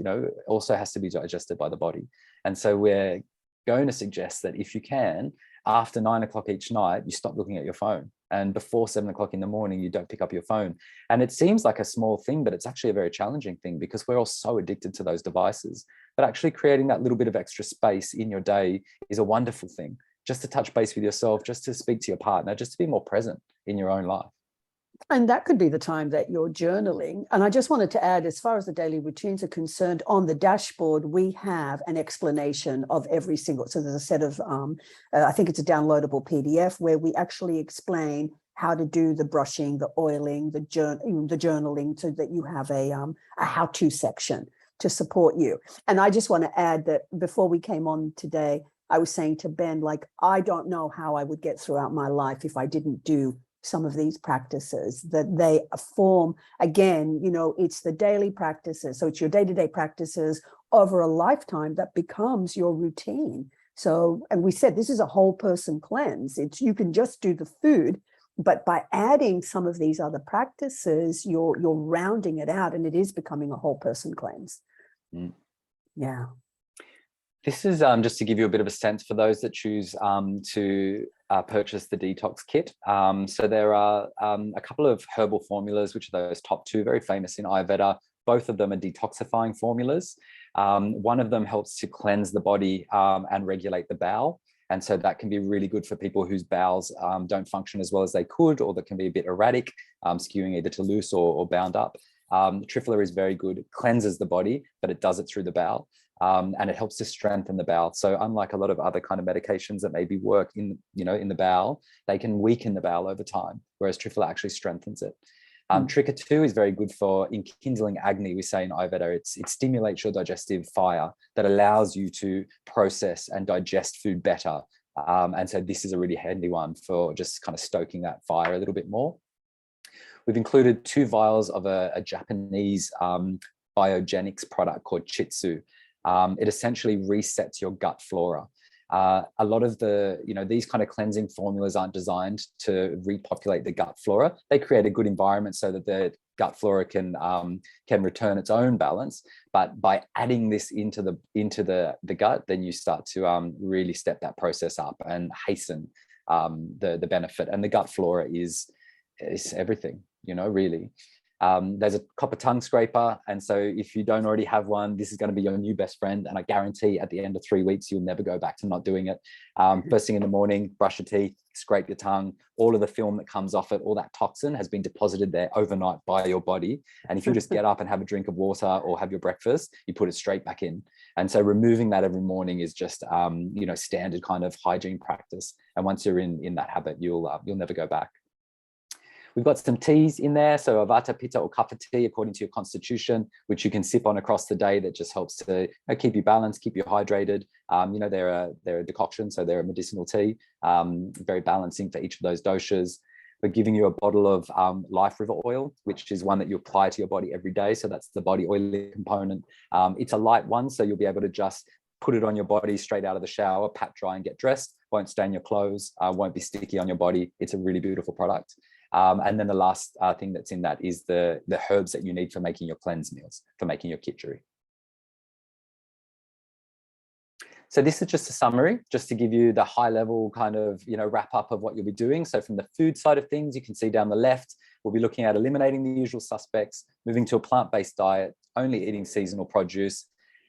also has to be digested by the body. And so we're going to suggest that if you can, after 9 o'clock each night, you stop looking at your phone, and before 7 o'clock in the morning, you don't pick up your phone. And it seems like a small thing, but it's actually a very challenging thing, because we're all so addicted to those devices. But actually creating that little bit of extra space in your day is a wonderful thing, just to touch base with yourself, just to speak to your partner, just to be more present in your own life. And that could be the time that you're journaling. And I just wanted to add, as far as the daily routines are concerned, on the dashboard, we have an explanation of every single. So there's a set of, I think it's a downloadable PDF where we actually explain how to do the brushing, the oiling, the journaling, so that you have a how-to section to support you. And I just want to add that before we came on today, I was saying to Ben, I don't know how I would get throughout my life if I didn't do some of these practices, that they form, again, it's the daily practices. So it's your day-to-day practices over a lifetime that becomes your routine. So, and we said, this is a whole person cleanse. You can just do the food, but by adding some of these other practices, you're rounding it out, and it is becoming a whole person cleanse. Yeah. This is just to give you a bit of a sense for those that choose to purchase the detox kit. So there are a couple of herbal formulas, which are those top 2, very famous in Ayurveda. Both of them are detoxifying formulas. One of them helps to cleanse the body and regulate the bowel. And so that can be really good for people whose bowels don't function as well as they could, or that can be a bit erratic, skewing either to loose or bound up. Triphala is very good. It cleanses the body, but it does it through the bowel. And it helps to strengthen the bowel. So unlike a lot of other kind of medications that maybe work in the bowel, they can weaken the bowel over time, whereas Triphala actually strengthens it. Trika 2 is very good for enkindling Agni, we say in Ayurveda. It stimulates your digestive fire that allows you to process and digest food better. And so this is a really handy one for just kind of stoking that fire a little bit more. We've included 2 vials of a Japanese biogenics product called Chitsu. It essentially resets your gut flora. A lot of these kind of cleansing formulas aren't designed to repopulate the gut flora. They create a good environment so that the gut flora can return its own balance. But by adding this into the gut, then you start to really step that process up and hasten the benefit. And the gut flora is everything, really. There's a copper tongue scraper. And so if you don't already have one, this is going to be your new best friend. And I guarantee at the end of 3 weeks, you'll never go back to not doing it. First thing in the morning, brush your teeth, scrape your tongue. All of the film that comes off it, all that toxin has been deposited there overnight by your body. And if you just get up and have a drink of water or have your breakfast, you put it straight back in. And so removing that every morning is just, standard kind of hygiene practice. And once you're in that habit, you'll never go back. We've got some teas in there, so a Vata, Pitta or Kapha tea according to your constitution, which you can sip on across the day. That just helps to keep you balanced, keep you hydrated. They're a decoction, so they're a medicinal tea, very balancing for each of those doshas. We're giving you a bottle of Life River oil, which is one that you apply to your body every day. So that's the body oily component. It's a light one, so you'll be able to just put it on your body straight out of the shower, pat dry and get dressed. Won't stain your clothes, won't be sticky on your body. It's a really beautiful product. And then the last thing that's in that is the herbs that you need for making your cleanse meals, for making your khichdi. So this is just a summary, just to give you the high level kind of, wrap up of what you'll be doing. So from the food side of things, you can see down the left, we'll be looking at eliminating the usual suspects, moving to a plant-based diet, only eating seasonal produce,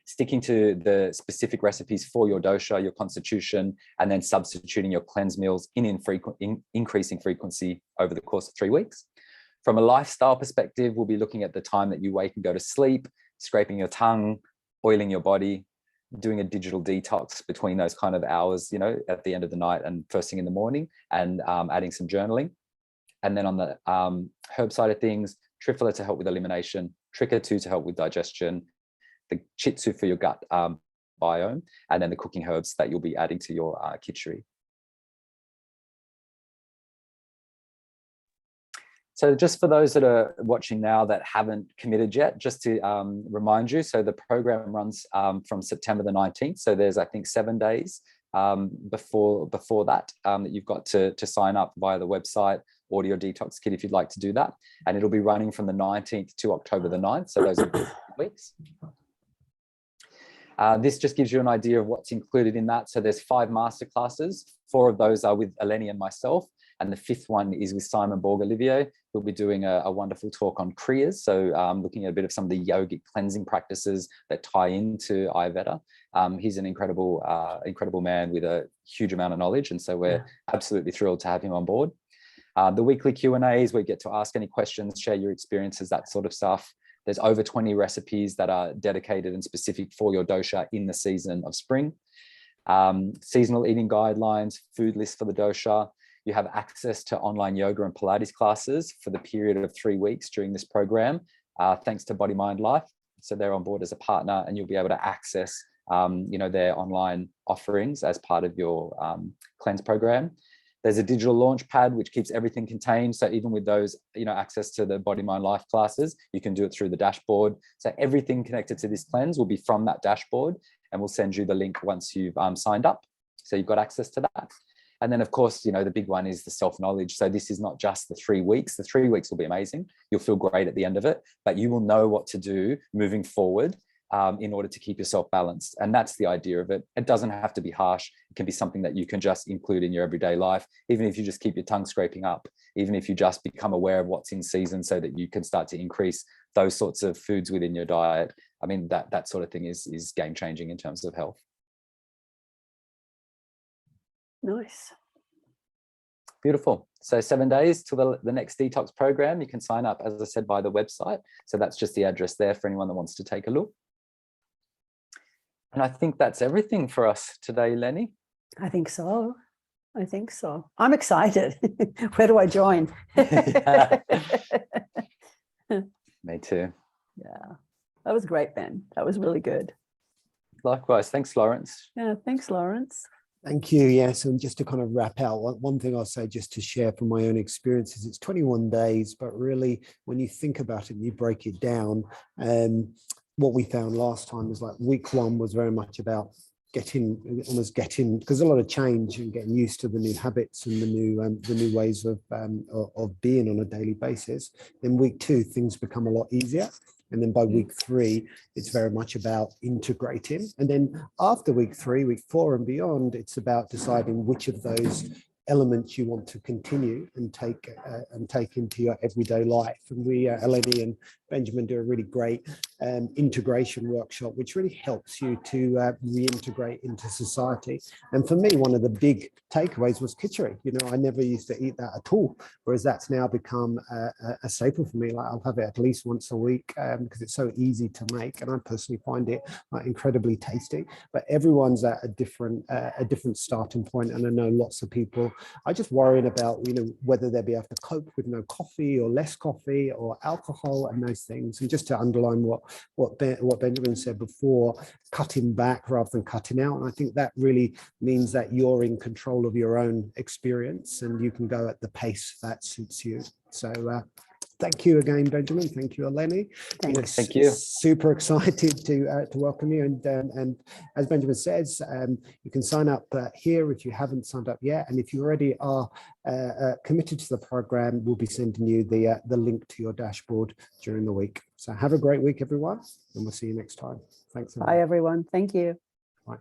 sticking to the specific recipes for your dosha, your constitution, and then substituting your cleanse meals in increasing frequency over the course of 3 weeks. From a lifestyle perspective, we'll be looking at the time that you wake and go to sleep, scraping your tongue, oiling your body, doing a digital detox between those kind of hours, at the end of the night and first thing in the morning, and adding some journaling. And then on the herb side of things, Triphala to help with elimination, Trika 2 to help with digestion, the Chitsu for your gut biome, and then the cooking herbs that you'll be adding to your khichdi. So just for those that are watching now that haven't committed yet, just to remind you, so the program runs from September the 19th. So there's, I think, 7 days before that you've got to sign up via the website, order your detox kit if you'd like to do that. And it'll be running from the 19th to October the 9th. So those are weeks. This just gives you an idea of what's included in that. So there's 5 masterclasses. 4 of those are with Eleni and myself. And the 5th one is with Simon Borg-Olivier, who'll be doing a wonderful talk on kriyas. So looking at a bit of some of the yogic cleansing practices that tie into Ayurveda. He's an incredible man with a huge amount of knowledge. And so we're absolutely thrilled to have him on board. The weekly Q&As where you get to ask any questions, share your experiences, that sort of stuff. There's over 20 recipes that are dedicated and specific for your dosha in the season of spring. Seasonal eating guidelines, food list for the dosha. You have access to online yoga and Pilates classes for the period of 3 weeks during this program, thanks to Body, Mind, Life. So they're on board as a partner, and you'll be able to access, their online offerings as part of your cleanse program. There's a digital launch pad, which keeps everything contained. So even with those, access to the Body, Mind, Life classes, you can do it through the dashboard. So everything connected to this cleanse will be from that dashboard, and we'll send you the link once you've signed up. So you've got access to that. And then, of course, the big one is the self-knowledge. So this is not just the 3 weeks. The 3 weeks will be amazing. You'll feel great at the end of it, but you will know what to do moving forward in order to keep yourself balanced. And that's the idea of it. It doesn't have to be harsh. It can be something that you can just include in your everyday life, even if you just keep your tongue scraping up, even if you just become aware of what's in season so that you can start to increase those sorts of foods within your diet. I mean, that sort of thing is game-changing in terms of health. Nice. Beautiful. So 7 days till the next detox program. You can sign up, as I said, by the website. So that's just the address there for anyone that wants to take a look. And I think that's everything for us today, Lenny. I think so. I think so. I'm excited. Where do I join? Me too. Yeah, that was great, Ben. That was really good. Likewise. Thanks, Lawrence. Yeah, thanks, Lawrence. Thank you. Yes, and just to kind of wrap out, one thing I'll say just to share from my own experiences, it's 21 days, but really when you think about it and you break it down, what we found last time was like week 1 was very much about getting, because a lot of change and getting used to the new habits and the new ways of being on a daily basis. Then week 2, things become a lot easier. And then by week 3, it's very much about integrating. And then after week 3, week 4 and beyond, it's about deciding which of those elements you want to continue and take into your everyday life. And we, Eleni and Benjamin, do a really great integration workshop, which really helps you to reintegrate into society. And for me, one of the big takeaways was khichdi. You know, I never used to eat that at all, whereas that's now become a staple for me. Like I'll have it at least once a week because it's so easy to make, and I personally find it incredibly tasty. But everyone's at a different starting point, and I know lots of people are just worrying about, you know, whether they'll be able to cope with no coffee or less coffee or alcohol and those things. And just to underline what Benjamin said before, cutting back rather than cutting out. And I think that really means that you're in control of your own experience and you can go at the pace that suits you. So thank you again, Benjamin. Thank you, Eleni. Thanks. Thank you. Super excited to welcome you. And as Benjamin says, you can sign up here if you haven't signed up yet. And if you already are committed to the program, we'll be sending you the link to your dashboard during the week. So have a great week, everyone, and we'll see you next time. Thanks. Bye, everyone. Thank you. Bye.